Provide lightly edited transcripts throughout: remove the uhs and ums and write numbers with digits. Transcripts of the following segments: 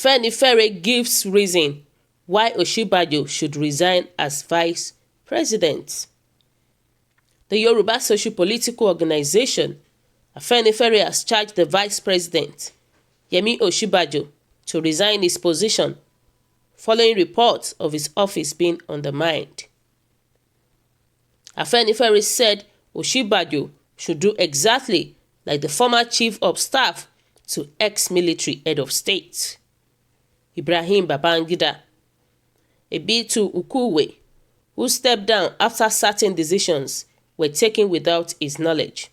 Afenifere gives reason why Osinbajo should resign as vice president. The Yoruba socio-political organization Afenifere has charged the vice president, Yemi Osinbajo, to resign his position following reports of his office being undermined. Afenifere said Osinbajo should do exactly like the former chief of staff to ex-military head of state, Ibrahim Babangida, Ebitu Ukuwe, who stepped down after certain decisions were taken without his knowledge.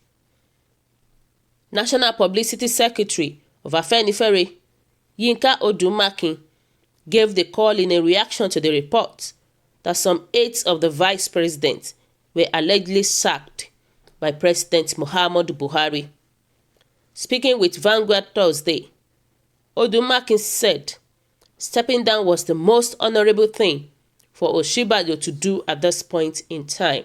National Publicity Secretary of Afenifere, Yinka Odumakin, gave the call in a reaction to the report that some aides of the vice president were allegedly sacked by President Muhammadu Buhari. Speaking with Vanguard Thursday, Odumakin said stepping down was the most honorable thing for Osinbajo to do at this point in time.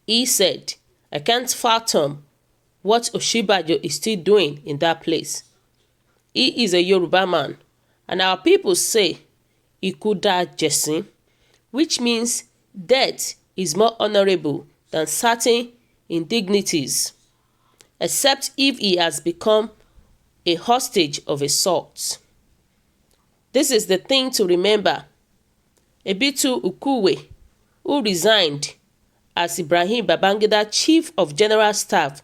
He said, "I can't fathom what Osinbajo is still doing in that place. He is a Yoruba man, and our people say Ikuda Jesin, which means death is more honorable than certain indignities, except if he has become a hostage of a sort. This is the thing to remember. Ebitu Ukuwe, who resigned as Ibrahim Babangida Chief of General Staff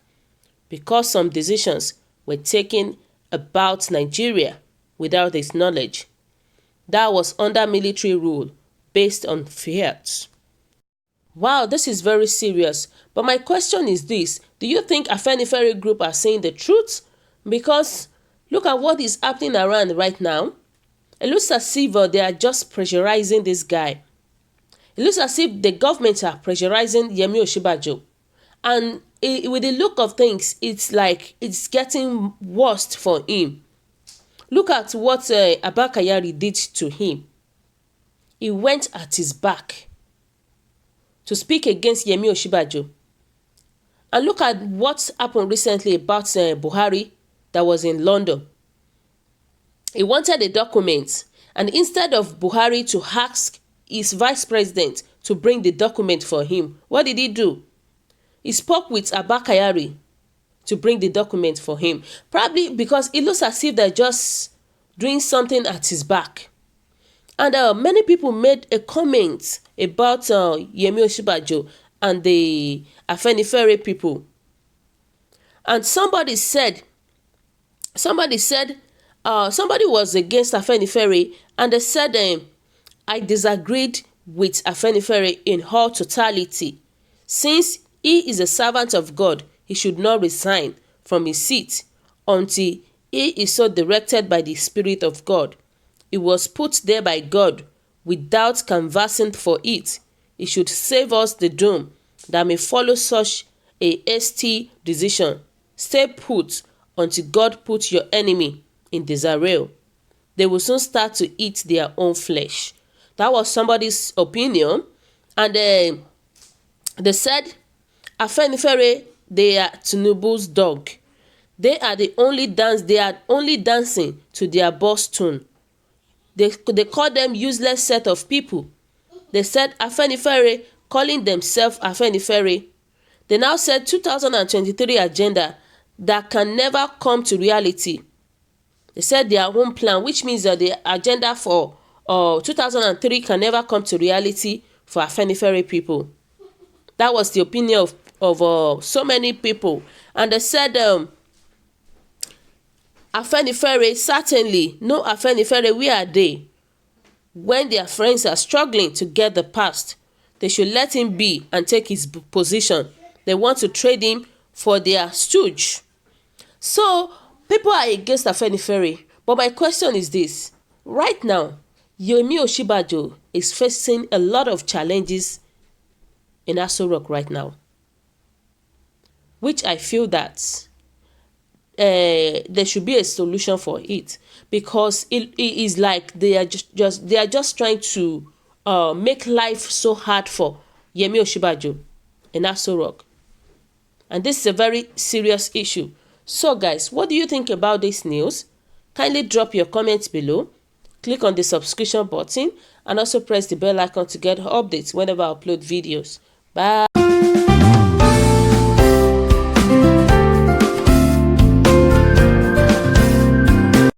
because some decisions were taken about Nigeria without his knowledge. That was under military rule based on fiat." Wow, this is very serious. But my question is this: do you think Afenifere group are saying the truth? Because look at what is happening around right now. It looks as if they are just pressurizing this guy. It looks as if the government are pressurizing Yemi Osinbajo. And with the look of things, it's like it's getting worse for him. Look at what Abba Kyari did to him. He went at his back to speak against Yemi Osinbajo. And look at what happened recently about Buhari that was in London. He wanted a document, and instead of Buhari to ask his vice president to bring the document for him, what did he do? He spoke with Abba Kyari to bring the document for him. Probably because it looks as if they're just doing something at his back. And many people made a comment about Yemi Osinbajo and the Afenifere people. And somebody was against Afenifere, and they said, I disagreed with Afenifere in her totality. Since he is a servant of God, he should not resign from his seat until he is so directed by the Spirit of God. He was put there by God without canvassing for it. He should save us the doom that may follow such a hasty decision. Stay put until God puts your enemy in disarray. They will soon start to eat their own flesh. That was somebody's opinion. And they said, Afenifere, they are Tinubu's dog. They are only dancing to their boss tune. They call them useless set of people. They said Afenifere, calling themselves Afenifere. They now said 2023 agenda that can never come to reality. They said their own plan, which means that the agenda for 2003 can never come to reality for Afenifere people. That was the opinion of so many people. And they said Afenifere, certainly, no Afenifere, where are they? When their friends are struggling to get the past, they should let him be and take his position. They want to trade him for their stooge. So, people are against Afenifere. But my question is this. Right now, Yemi Osinbajo is facing a lot of challenges in Aso Rock right now, which I feel that there should be a solution for it, because it is like they are just trying to make life so hard for Yemi Osinbajo in Aso Rock, and this is a very serious issue. So, guys, what do you think about this news? Kindly drop your comments below, click on the subscription button, and also press the bell icon to get updates whenever I upload videos. Bye.